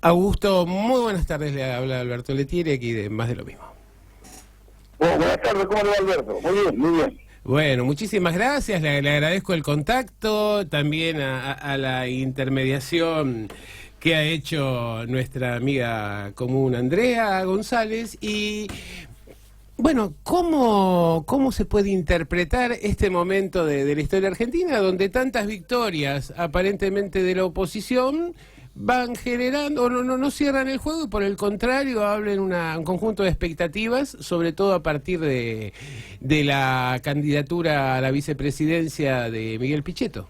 Augusto, muy buenas tardes, le habla Alberto Letieri aquí de Más de lo Mismo. Bueno, buenas tardes, ¿cómo le va Alberto? Muy bien, muy bien. Bueno, muchísimas gracias, le agradezco el contacto, también a la intermediación que ha hecho nuestra amiga común Andrea González y... Bueno, ¿cómo se puede interpretar este momento de la historia argentina donde tantas victorias aparentemente de la oposición van generando, o no cierran el juego y por el contrario abren un conjunto de expectativas, sobre todo a partir de la candidatura a la vicepresidencia de Miguel Pichetto?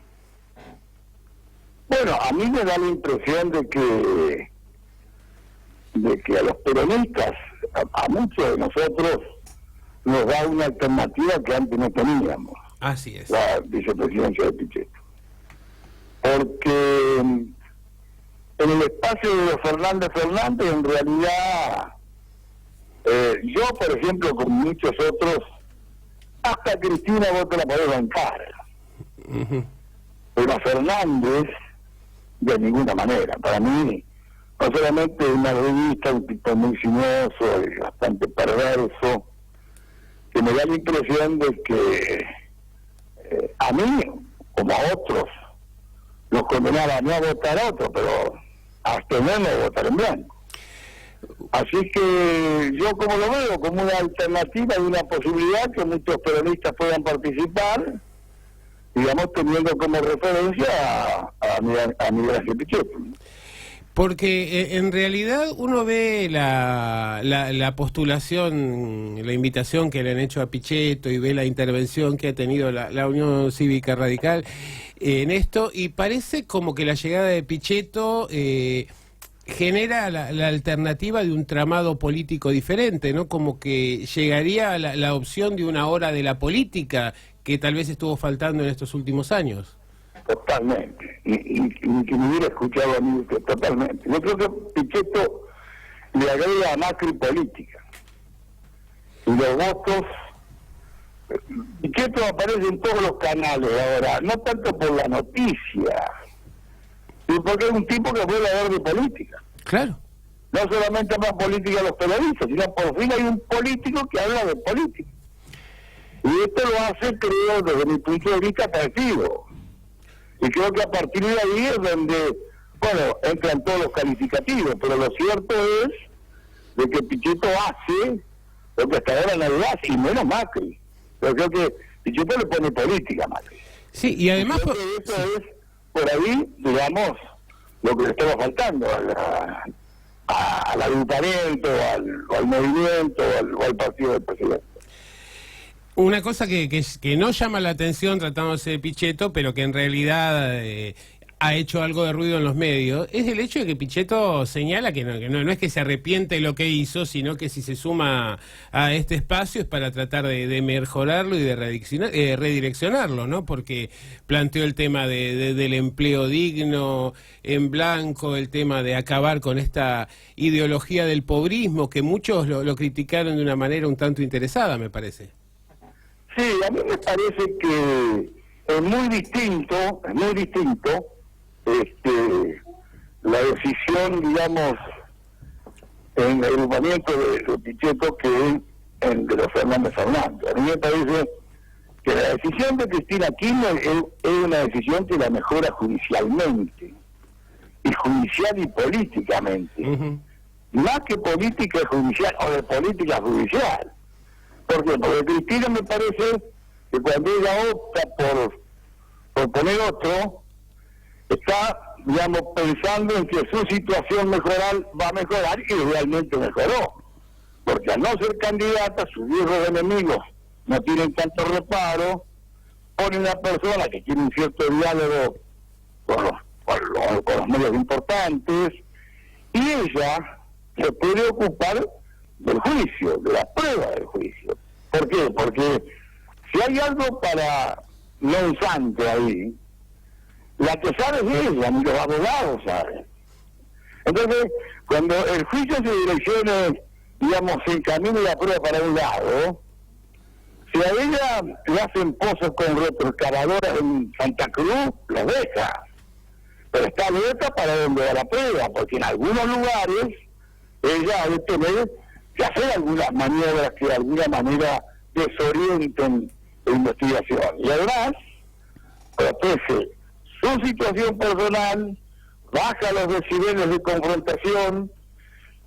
Bueno, a mí me da la impresión de que a los peronistas, a muchos de nosotros, nos da una alternativa que antes no teníamos, Así es. la vicepresidencia de Pichetto. Porque en el espacio de los Fernández, en realidad, yo, por ejemplo, con muchos otros, hasta Cristina vos te la podés bancar. Pero a Fernández, de ninguna manera. Para mí, no solamente una revista, un tipo muy sinuoso y bastante perverso, que me da la impresión de que a mí, como a otros, los condenaba no a votar a otro, pero a abstenerme de votar en blanco. Así que yo como lo veo, como una alternativa y una posibilidad que muchos peronistas puedan participar, digamos, teniendo como referencia a Miguel Ángel Pichetto. Porque en realidad uno ve la postulación, la invitación que le han hecho a Pichetto y ve la intervención que ha tenido la Unión Cívica Radical en esto y parece como que la llegada de Pichetto genera la alternativa de un tramado político diferente, ¿no? Como que llegaría la opción de una hora de la política que tal vez estuvo faltando en estos últimos años. Totalmente, y que me hubiera escuchado a mí usted, totalmente. Yo creo que Pichetto le agrega a Macri política. Y los votos, Pichetto aparece en todos los canales ahora, no tanto por la noticia, sino porque es un tipo que puede hablar de política. Claro. No solamente más política a los periodistas, sino por fin hay un político que habla de política. Y esto lo hace, creo, desde mi punto de vista, atractivo. Y creo que a partir de ahí es donde, bueno, entran todos los calificativos, pero lo cierto es de que Pichetto hace lo que hasta ahora nadie hace, y menos Macri. Pero creo que Pichetto le pone política a Macri. Sí, y además... Creo que eso es, por ahí, digamos, lo que le estaba faltando al agrupamiento, al movimiento, o al partido del presidente. Una cosa que no llama la atención tratándose de Pichetto, pero que en realidad ha hecho algo de ruido en los medios, es el hecho de que Pichetto señala que no es que se arrepiente de lo que hizo, sino que si se suma a este espacio es para tratar de mejorarlo y de redireccionarlo, ¿no? Porque planteó el tema del empleo digno, en blanco, el tema de acabar con esta ideología del pobrismo, que muchos lo criticaron de una manera un tanto interesada, me parece. Sí, a mí me parece que es muy distinto, la decisión, digamos, en el agrupamiento de Pichetto que en de los Fernández. A mí me parece que la decisión de Cristina Kirchner es una decisión que la mejora judicialmente, y judicial y políticamente, más que política judicial o de política judicial. ¿Por qué? Porque Cristina me parece que cuando ella opta por poner otro, está, digamos, pensando en que su situación va a mejorar, y realmente mejoró. Porque al no ser candidata, sus viejos enemigos no tienen tanto reparo, pone una persona que tiene un cierto diálogo con los medios importantes, y ella se puede ocupar del juicio, de la prueba del juicio. ¿Por qué? Porque si hay algo para Monsanto ahí, la que sabe es ella, ni los abogados saben. Entonces, cuando el juicio se direccione, digamos, se encamine la prueba para un lado, si a ella le hacen pozos con retroexcavadoras en Santa Cruz, los deja. pero está abierta para donde va la prueba, porque en algunos lugares ella ha de tener que hacer algunas maniobras que de alguna manera desorienten la investigación. Y además, protege su situación personal, baja los decibeles de confrontación,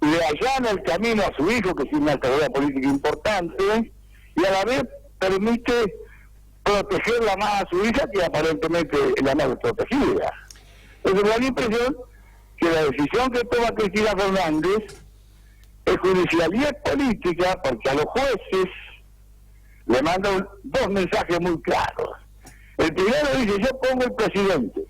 le allana el camino a su hijo, que tiene una carrera política importante, y a la vez permite protegerla más a su hija, que aparentemente es la más desprotegida. Entonces me da la impresión que la decisión que toma Cristina Fernández es judicial y es política, porque a los jueces le mandan dos mensajes muy claros. El primero dice: yo pongo el presidente.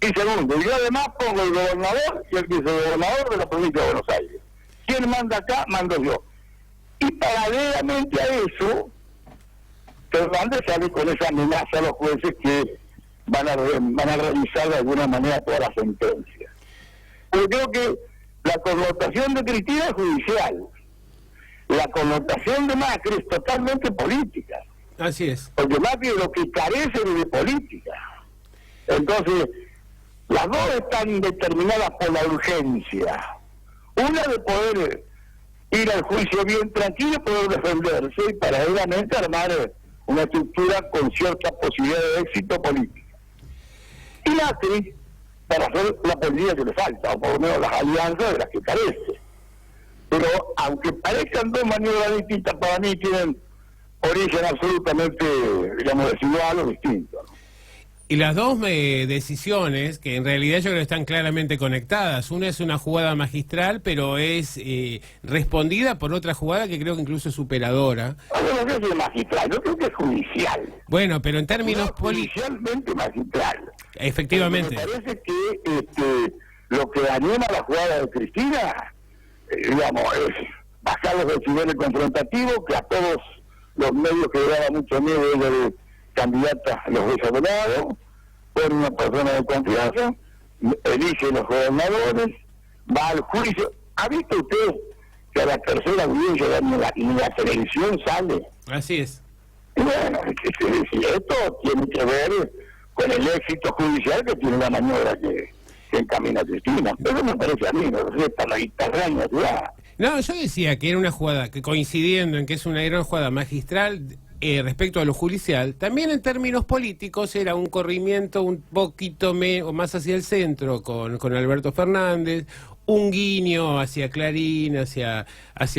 Y segundo, yo además pongo el gobernador y el vicegobernador de la provincia de Buenos Aires. ¿Quién manda acá? Mando yo. Y paralelamente a eso, Fernández sale con esa amenaza a los jueces que van a revisar de alguna manera todas las sentencias. Yo creo que la connotación de Cristina es judicial. La connotación de Macri es totalmente política. Así es. Porque Macri es lo que carece de política. Entonces, las dos están determinadas por la urgencia. Una de poder ir al juicio bien tranquilo, poder defenderse y paralelamente armar una estructura con cierta posibilidad de éxito político. Y Macri, para hacer la política que le falta, o por lo menos las alianzas de las que carece. Pero aunque parezcan dos maniobras distintas, para mí tienen origen absolutamente, digamos, desigual o distinto, ¿no? Y las dos decisiones, que en realidad yo creo que están claramente conectadas. Una es una jugada magistral, pero es respondida por otra jugada que creo que incluso es superadora. No creo que es magistral, yo creo que es judicial. Bueno, pero en términos políticos... Judicialmente magistral. Efectivamente. Me parece que lo que anima la jugada de Cristina, digamos, es bajar los decibeles confrontativos, que a todos los medios que le daba mucho miedo ella de candidata los desarrollados, pone una persona de confianza, elige los gobernadores, va al juicio. ¿Ha visto usted que a la tercera audiencia ni la televisión sale? Así es. Y bueno, esto tiene que ver con el éxito judicial que tiene la maniobra que encamina Cristina. Eso me parece a mí, no sé, para la guitarraña ciudad. No, yo decía que era una jugada, que coincidiendo en que es una gran jugada magistral respecto a lo judicial, también en términos políticos era un corrimiento un poquito más hacia el centro con Alberto Fernández, un guiño hacia Clarín, hacia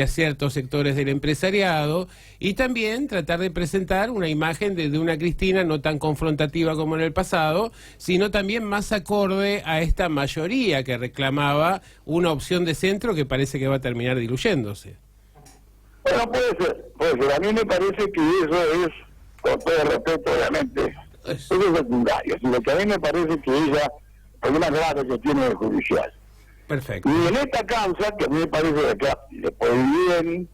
ciertos sectores del empresariado, y también tratar de presentar una imagen de una Cristina no tan confrontativa como en el pasado, sino también más acorde a esta mayoría que reclamaba una opción de centro que parece que va a terminar diluyéndose. Bueno, puede ser. A mí me parece que eso es, con todo respeto, obviamente, eso es secundario. Lo que a mí me parece que ella, el problema grave que tiene el judicial. Perfecto. Y en esta causa, que a mí me parece que le puede bien,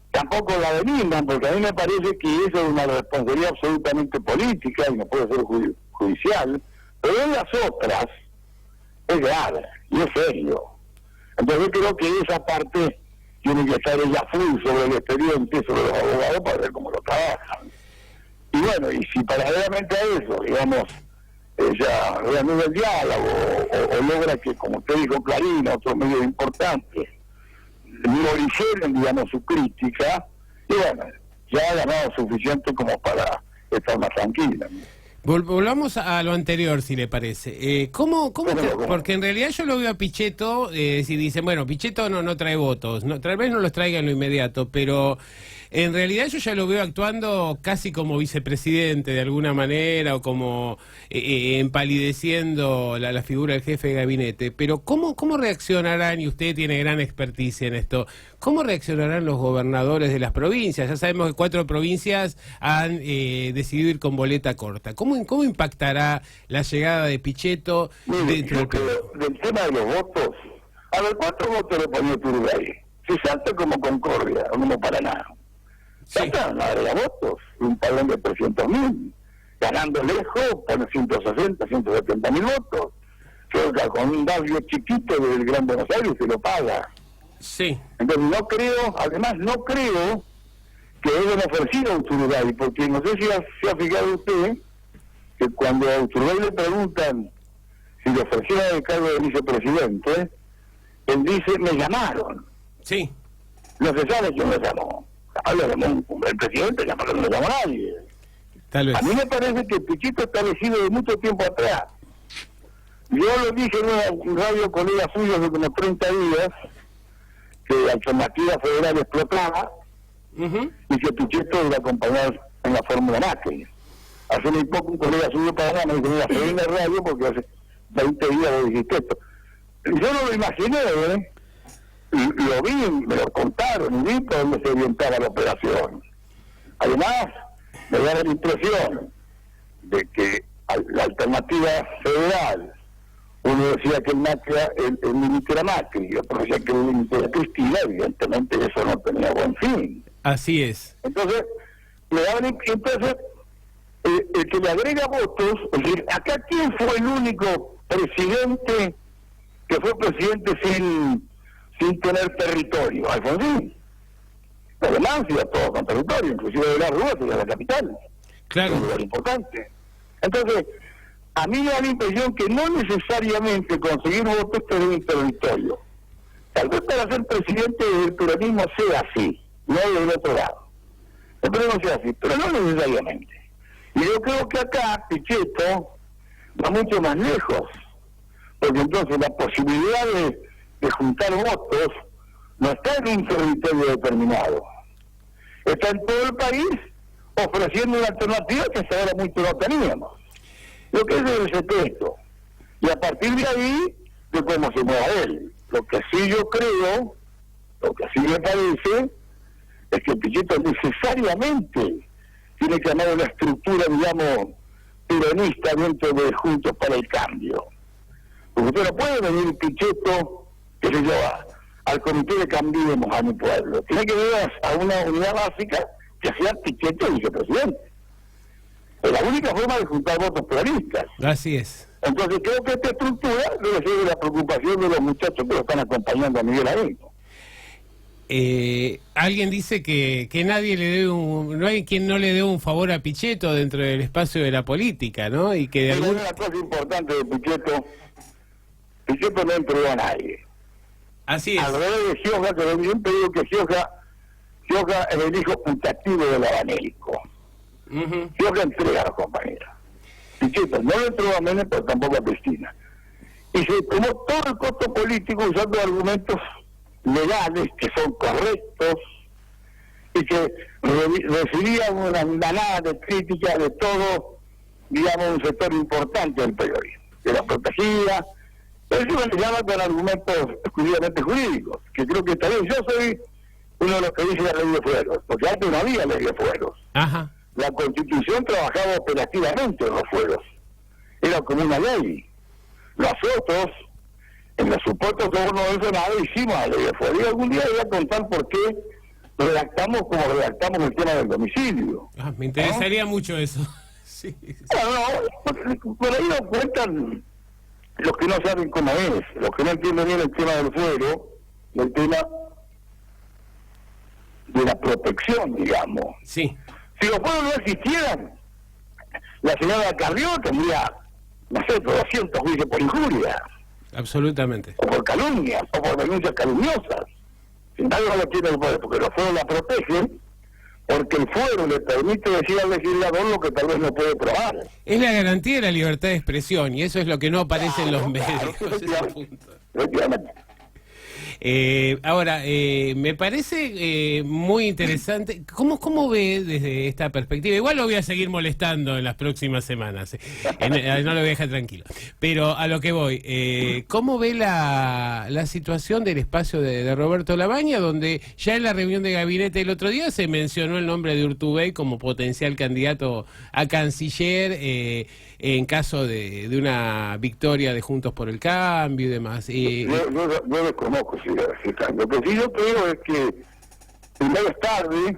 tampoco la delindan, porque a mí me parece que eso es una responsabilidad absolutamente política y no puede ser judicial, pero en las otras es grave y es serio. Entonces yo creo que esa parte tiene que estar ella full sobre el expediente, sobre los abogados, para ver cómo lo trabajan. Y bueno, y si paralelamente a eso, digamos, ella reanuda el diálogo o logra que, como usted dijo, Clarín, otros medios importantes, originen, digamos, su crítica, y bueno, ya ha ganado suficiente como para estar más tranquila, ¿no? Volvamos a lo anterior, si le parece. ¿Cómo? Porque en realidad yo lo veo a Pichetto, si dicen, bueno, Pichetto no trae votos, tal vez no los traiga en lo inmediato, pero en realidad yo ya lo veo actuando casi como vicepresidente de alguna manera, o como empalideciendo la figura del jefe de gabinete. Pero ¿cómo reaccionarán, y usted tiene gran experticia en esto, cómo reaccionarán los gobernadores de las provincias? Ya sabemos que 4 provincias han decidido ir con boleta corta. ¿Cómo impactará la llegada de Pichetto dentro del tema de los votos? A ver, ¿cuántos votos le ponía Turbay? Si salta como Concordia, o como Paraná. Salta una de votos, un padrón de 300.000. Ganando lejos, pone 160, 170.000 votos. Cerca, con un barrio chiquito del Gran Buenos Aires se lo paga. Sí. Entonces no creo que hayan ofrecido a Uturbay, porque no sé si se ha fijado usted que cuando a Uturbay le preguntan si le ofrecieron el cargo de vicepresidente, él dice, me llamaron. Sí. No se sabe quién lo llamó. El presidente llamó, no lo llamó nadie. Tal vez. A mí me parece que Pichetto está elegido de mucho tiempo atrás. Yo lo dije en una radio colega suyo hace como 30 días, que la alternativa federal explotaba y que Pichetto iba a acompañar en la Fórmula Macri. Hace muy poco un colega suyo para allá me dijo, mira, se en la radio porque hace 20 días lo dijiste esto. Yo no lo imaginé, lo vi, me lo contaron y vi por dónde se orientaba la operación. Además, me da la impresión de que la alternativa federal, uno decía que el límite era Macri, y otro decía que el límite era Cristina, evidentemente eso no tenía buen fin. Así es. Entonces, el que le agrega votos, es decir, acá quién fue el único presidente que fue presidente sin tener territorio, Alfonsín. Además, iba todo con territorio, inclusive de la Rúa, de la capital. Claro. Es un lugar importante. Entonces, a mí me da la impresión que no necesariamente conseguir votos te da un territorio. Tal vez para ser presidente del peronismo sea así, no del otro lado. El peronismo sea así, pero no necesariamente. Y yo creo que acá Pichetto va mucho más lejos, porque entonces la posibilidad de juntar votos no está en un territorio determinado, está en todo el país ofreciendo una alternativa que hasta ahora mucho no teníamos. Lo que es el respeto, y a partir de ahí, de cómo se mueva él. Lo que sí yo creo, lo que sí me parece, es que Pichetto necesariamente tiene que armar una estructura, digamos, peronista dentro de Juntos para el Cambio. Porque usted no puede venir Pichetto, que se lleva al comité de Cambiemos a mi pueblo. Tiene que venir a una unidad básica que sea Pichetto vicepresidente. Es la única forma de juntar votos peronistas. Así es. Entonces creo que esta estructura debe ser de la preocupación de los muchachos que lo están acompañando a Miguel ahí. Alguien dice que nadie le debe no hay quien no le dé un favor a Pichetto dentro del espacio de la política, ¿no? Y que de Pero una cosa importante de Pichetto no entregó a nadie. Así es. Al revés de Gioja, que yo siempre digo que Gioja es el hijo putativo del abanélico. Gioja entrega a los compañeros. Pichetto no le entregó a Menem, pero tampoco a Cristina. Y se tomó todo el costo político usando argumentos legales que son correctos y que recibían una andanada de crítica de todo, digamos, un sector importante del periodismo, que la protegía. Eso me llama con argumentos exclusivamente jurídicos, que creo que está bien. Yo soy uno de los que dice la ley de fueros, porque antes no había ley de fueros. Ajá. La Constitución trabajaba operativamente en los fueros, era como una ley. Nosotros, en los supuestos gobiernos del Senado, hicimos la ley de fueros. Y algún día voy a contar por qué redactamos como redactamos el tema del domicilio. Me interesaría mucho eso. Sí. No, por ahí nos cuentan los que no saben cómo es, los que no entienden bien el tema del fuero, el tema de la protección, digamos. Sí. Si los fueros no existieran, la señora Carrió tendría, no sé, 200 juicios por injuria. Absolutamente. O por calumnias, o por denuncias calumniosas. Sin embargo, no lo tiene el fuero, porque los fueros la protegen, porque el fuero le permite decir al legislador lo que tal vez no puede probar. Es la garantía de la libertad de expresión, y eso es lo que no aparece en los medios. Efectivamente. Ahora, me parece muy interesante. ¿Cómo ve desde esta perspectiva? Igual lo voy a seguir molestando en las próximas semanas. No lo voy a dejar tranquilo. Pero a lo que voy, ¿cómo ve la situación del espacio de Roberto Labaña, donde ya en la reunión de gabinete el otro día se mencionó el nombre de Urtubey como potencial candidato a canciller en caso de una victoria de Juntos por el Cambio y demás? Yo desconozco si lo que sí yo creo es que primero es tarde,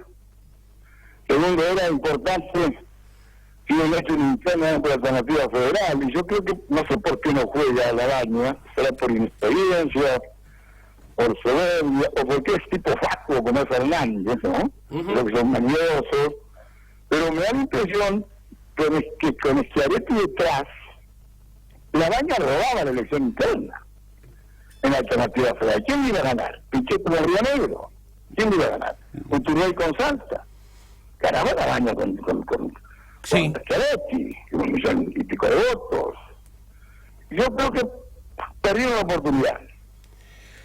segundo era importante que hubiera hecho un interno dentro de la alternativa federal, y yo creo que no sé por qué no juega Labaña, será por inexperiencia, por soberbia, o porque es tipo facuo como es Fernández, ¿no? Creo que son maniosos, pero me da la impresión que con Schiaretti detrás La Baña robaba la elección interna en la Alternativa Federal. ¿Quién le iba a ganar? Pichetto de Río Negro. ¿Quién le iba a ganar? Uturrey con Salta. Ganaba la Baña con Schiaretti, 1,5 de votos. Yo creo que perdieron la oportunidad.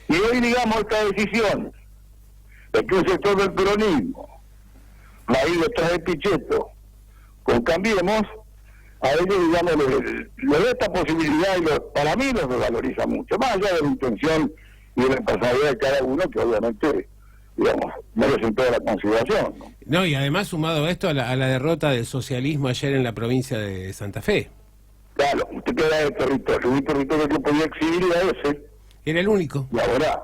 Y hoy, digamos, esta decisión de que un sector del peronismo va a ir detrás de Pichetto con Cambiemos, a ellos, digamos, le da esta posibilidad y para mí los valoriza mucho, más allá de la intención y de la personalidad de cada uno, que obviamente, digamos, merecen toda la consideración, ¿no? No, y además sumado esto a la derrota del socialismo ayer en la provincia de Santa Fe. Claro, usted queda de territorio, un territorio que podía exhibir a ese. Era el único. Y ahora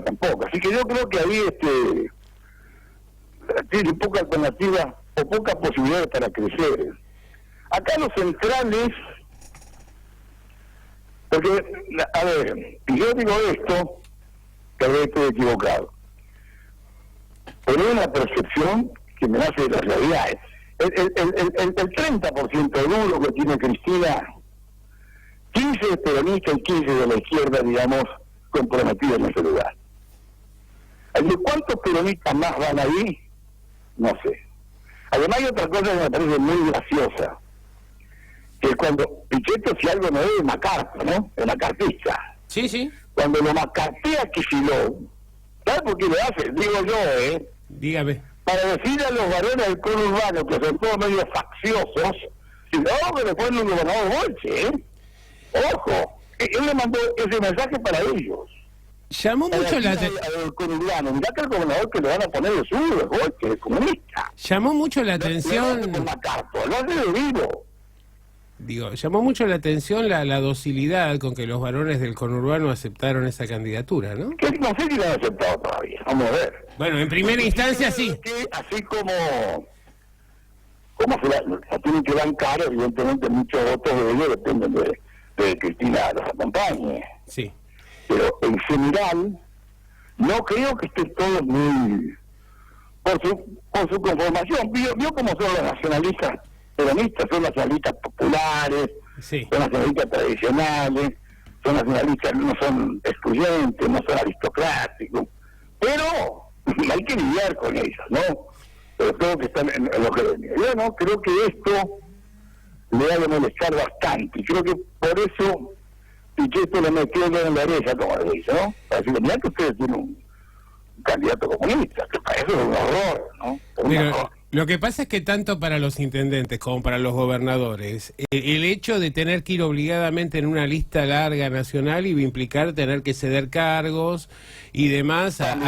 tampoco. Así que yo creo que ahí tiene poca alternativa o poca posibilidad para crecer. Acá los centrales, porque, a ver, y yo digo esto, tal vez estoy equivocado, pero es una percepción que me nace de las realidades. El 30% duro que tiene Cristina, 15 de peronista y 15 de la izquierda, digamos, comprometidos en ese lugar. ¿De cuántos peronistas más van ahí? No sé. Además hay otra cosa que me parece muy graciosa, que cuando Pichetto, si algo no es macarto, ¿no? Es macartista. Sí, sí. Cuando lo macartea Kicillof, ¿sabes por qué lo hace? Digo yo, Dígame. Para decirle a los varones del conurbano, que son todos medio facciosos, si no, que le ponen un gobernador Bolche, Ojo, él le mandó ese mensaje para ellos. Llamó mucho la atención. Mirá que el gobernador que le van a poner de sur, de Bolche, de comunista. Llamó mucho la atención. Digo, llamó mucho la atención la docilidad con que los varones del conurbano aceptaron esa candidatura, ¿no? Que no sé si la han aceptado todavía, vamos a ver. Bueno, en primera instancia sí. Que así como se la tienen que bancar, evidentemente muchos votos de ellos dependen de Cristina los acompañe. Sí. Pero en general, no creo que esté todo muy por su conformación. Vio cómo son los nacionalistas peronistas, son nacionalistas populares, sí, son nacionalistas tradicionales, son nacionalistas, no son excluyentes, no son aristocráticos, pero hay que lidiar con ellos, ¿no? Pero creo que están en los gremios. Yo no creo que esto le ha de molestar bastante, y creo que por eso Pichetto le metió en la oreja, como le dice, ¿no? Para decirle, mirá que ustedes tienen un candidato comunista, que para eso es un horror, ¿no? Pero lo que pasa es que tanto para los intendentes como para los gobernadores, el hecho de tener que ir obligadamente en una lista larga nacional iba a implicar tener que ceder cargos y demás a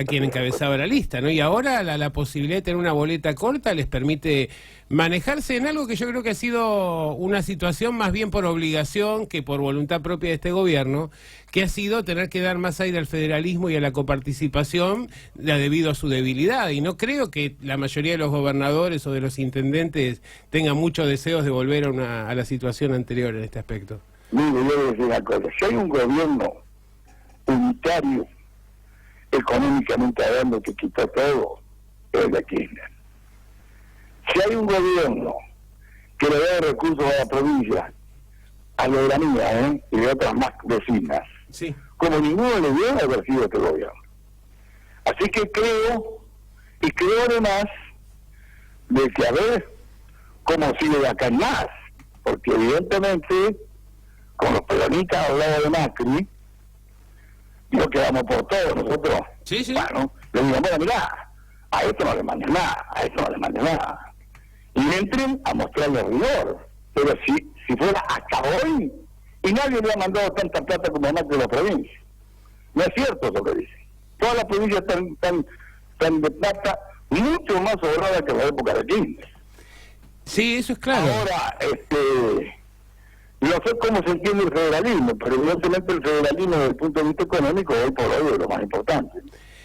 quien encabezaba la lista, ¿no? Y ahora la posibilidad de tener una boleta corta les permite manejarse en algo que yo creo que ha sido una situación más bien por obligación que por voluntad propia de este gobierno, que ha sido tener que dar más aire al federalismo y a la coparticipación debido a su debilidad. Y no creo que la mayoría de los gobernadores o de los intendentes tengan muchos deseos de volver a la situación anterior en este aspecto. Mire, yo voy a decir una cosa. Si hay un gobierno unitario, económicamente hablando, que quitó todo, es de Kirchner. Si hay un gobierno que le da recursos a la provincia, a lo de la mía, y de otras más vecinas, sí, como ninguno le dio haber sido este gobierno. Así que creo además de que a ver cómo sigue de acá en más, porque evidentemente con los peronistas al lado de Macri no quedamos por todo nosotros. Sí, sí. Bueno, le digo, bueno, mirá, a esto no le mandes nada, a esto no le mandes nada, y entren a mostrarle rigor. Pero si fuera hasta hoy, y nadie le ha mandado tanta plata como Macri a la provincia. No es cierto eso que dice. Todas las provincias están de plata mucho más sobrada que en la época de Kirchner. Sí, eso es claro. Ahora, no sé cómo se entiende el federalismo, pero evidentemente el federalismo desde el punto de vista económico hoy por hoy es lo más importante.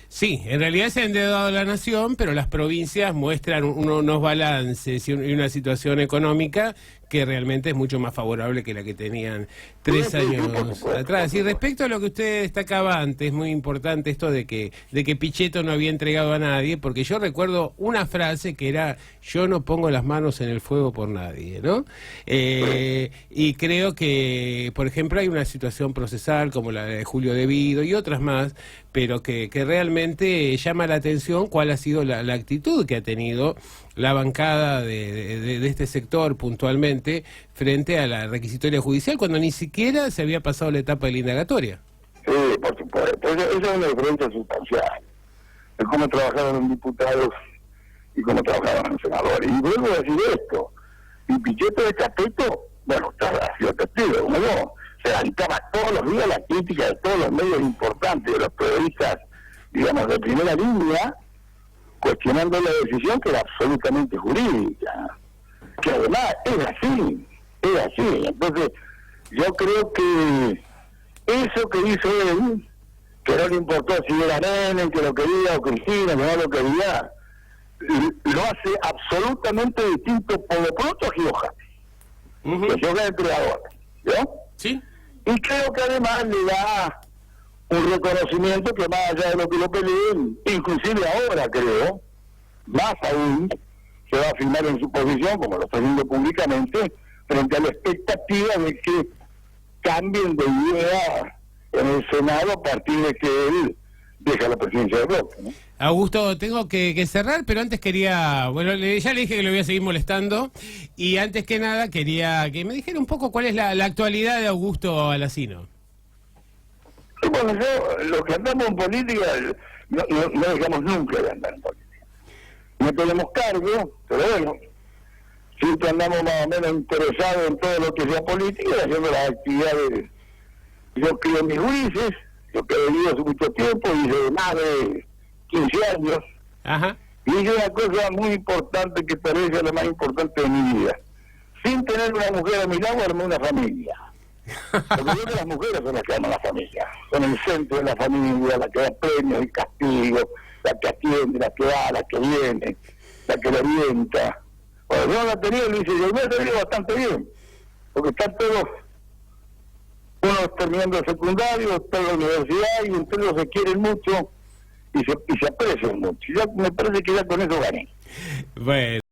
Sí, en realidad se ha endeudado la nación, pero las provincias muestran unos balances y una situación económica que realmente es mucho más favorable que la que tenían 3 años atrás. Y respecto a lo que usted destacaba antes, es muy importante esto de que Pichetto no había entregado a nadie, porque yo recuerdo una frase que era: yo no pongo las manos en el fuego por nadie, ¿no? Y creo que, por ejemplo, hay una situación procesal como la de Julio Devido y otras más, pero que realmente llama la atención cuál ha sido la actitud que ha tenido la bancada de este sector puntualmente frente a la requisitoria judicial, cuando ni siquiera se había pasado la etapa de la indagatoria. Sí, por supuesto. Esa es una diferencia sustancial. Es cómo trabajaron los diputados y cómo trabajaron los senadores. Y vuelvo a decir esto. Y Pichetto de Capeto, bueno, ha sido testigo, como yo, se dedicaba todos los días a la crítica de todos los medios importantes, de los periodistas, digamos, de primera línea, cuestionando la decisión que era absolutamente jurídica, que además es así. Entonces, yo creo que eso que hizo él, que no le importó si era Menem, que lo quería, o Cristina, que no lo quería, lo hace absolutamente distinto por lo pronto a Gioja, que Gioja es el creador, ¿no? Sí. Y creo que además le da un reconocimiento que más allá de lo que lo peleen, inclusive ahora creo, más aún, se va a afirmar en su posición, como lo está haciendo públicamente, frente a la expectativa de que cambien de idea en el Senado a partir de que él deja la presidencia del bloque, ¿no? Augusto, tengo que cerrar, pero antes quería, bueno, ya le dije que lo voy a seguir molestando, y antes que nada quería que me dijera un poco cuál es la actualidad de Augusto Alsina. Y bueno, los que andamos en política, no dejamos nunca de andar en política. No tenemos cargo, pero bueno, siempre andamos más o menos interesados en todo lo que sea política, haciendo las actividades. Yo creo en mis juicios, yo que he vivido hace mucho tiempo, hice más de 15 años. Ajá. Y hice una cosa muy importante que parece la más importante de mi vida. Sin tener una mujer a mi lado, armé una familia. Porque yo creo que las mujeres son las que arman la familia. Son el centro de la familia, la que da premios y castigos, la que atiende, la que va, la que viene, la que la orienta. Bueno, yo no la tenía, le dice, yo me he tenido bastante bien. Porque están todos, unos terminando el secundario, otros en la universidad, y entre ellos se quieren mucho y se aprecian mucho. Y ya me parece que ya con eso gané. Bueno.